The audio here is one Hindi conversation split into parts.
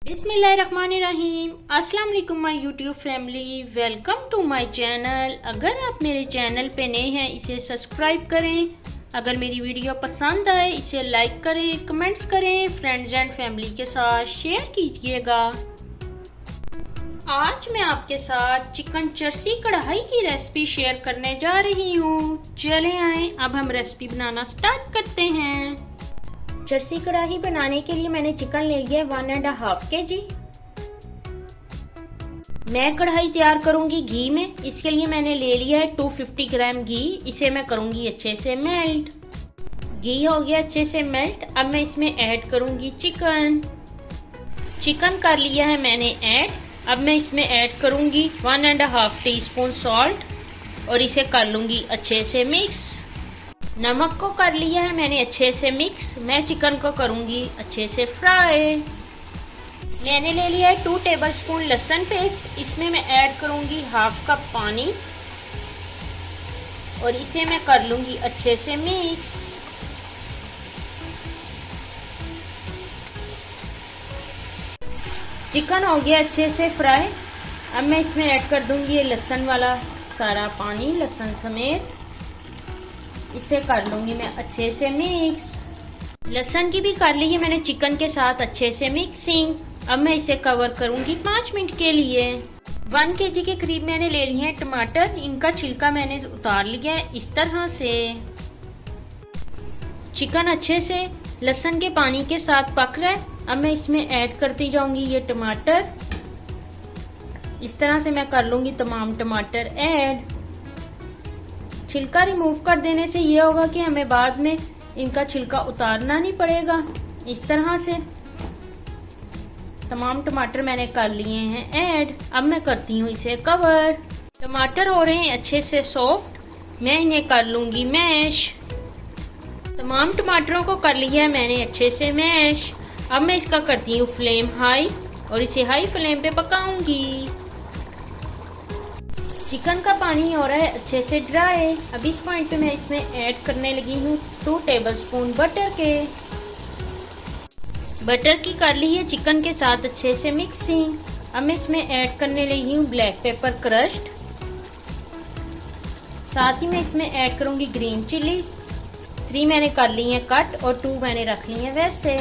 बिस्मिल्लाहिर्रहमानिर्रहीम। अस्सलाम वालेकुम my YouTube family, welcome to my channel. अगर आप मेरे चैनल पे नए हैं इसे सब्सक्राइब करें। अगर मेरी वीडियो पसंद आए इसे लाइक करें, कमेंट्स करें, फ्रेंड्स एंड फैमिली के साथ शेयर कीजिएगा। आज मैं आपके साथ चिकन चरसी कढ़ाई की रेसिपी शेयर करने जा रही हूँ। चले आए अब हम रेसिपी बनाना स्टार्ट करते हैं। चरसी कढ़ाई बनाने के लिए मैंने चिकन ले लिया है 1.5 kg। मैं कढ़ाई तैयार करूंगी घी में। इसके लिए मैंने ले लिया है 250 ग्राम घी। इसे मैं करूंगी अच्छे से मेल्ट। घी हो गया अच्छे से मेल्ट। अब मैं इसमें ऐड करूंगी चिकन। चिकन कर लिया है मैंने ऐड। अब मैं इसमें ऐड करूंगी 1.5 टीस्पून सॉल्ट और इसे कर लूंगी अच्छे से मिक्स। नमक को कर लिया है मैंने अच्छे से मिक्स। मैं चिकन को करूंगी अच्छे से फ्राई। मैंने ले लिया है 2 टेबलस्पून लहसुन पेस्ट। इसमें मैं ऐड करूंगी 1/2 कप पानी और इसे मैं कर लूंगी अच्छे से मिक्स। चिकन हो गया अच्छे से फ्राई। अब मैं इसमें ऐड कर दूंगी ये लहसुन वाला सारा पानी, लहसुन समेत। इसे कर लूंगी मैं अच्छे से मिक्स। लहसुन की भी कर ली है मैंने चिकन के साथ अच्छे से मिक्सिंग। अब मैं इसे कवर करूंगी 5 मिनट के लिए। 1 kg के करीब मैंने ले लिए हैं टमाटर। इनका छिलका मैंने उतार लिया है इस तरह से। चिकन अच्छे से लहसुन के पानी के साथ पक रहा है। अब मैं इसमें ऐड करती जाऊंगी ये टमाटर। इस तरह से मैं कर लूंगी तमाम टमाटर ऐड। छिलका रिमूव कर देने से ये होगा कि हमें बाद में इनका छिलका उतारना नहीं पड़ेगा। इस तरह से तमाम टमाटर मैंने कर लिए हैं ऐड। अब मैं करती हूँ इसे कवर। टमाटर हो रहे हैं अच्छे से सॉफ्ट। मैं इन्हें कर लूंगी मैश। तमाम टमाटरों को कर लिया है मैंने अच्छे से मैश। अब मैं इसका करती हूँ फ्लेम हाई और इसे हाई फ्लेम पे पकाऊंगी। चिकन का पानी हो रहा है अच्छे से ड्राई। अब इस पॉइंट पे मैं इसमें ऐड करने लगी हूँ 2 टेबलस्पून बटर के। बटर की कर ली है चिकन के साथ अच्छे से मिक्सिंग। अब मैं इसमें ऐड करने लगी हूँ ब्लैक पेपर क्रश्ड। साथ ही मैं इसमें ऐड करूँगी ग्रीन चिली। 3 मैंने कर ली हैं कट और 2 मैंने रख ली हैं वैसे।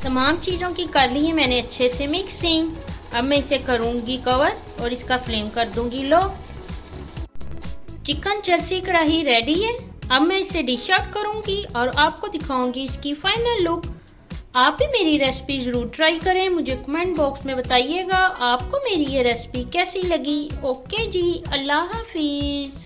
तमाम चीज़ों की कर ली है मैंने अच्छे से मिक्सिंग। अब मैं इसे करूंगी कवर और इसका फ्लेम कर दूंगी लो। चिकन चरसी कढ़ाई रेडी है। अब मैं इसे डिश आउट करूंगी और आपको दिखाऊंगी इसकी फाइनल लुक। आप भी मेरी रेसिपी जरूर ट्राई करें। मुझे कमेंट बॉक्स में बताइएगा आपको मेरी ये रेसिपी कैसी लगी। ओके जी, अल्लाह हाफिज।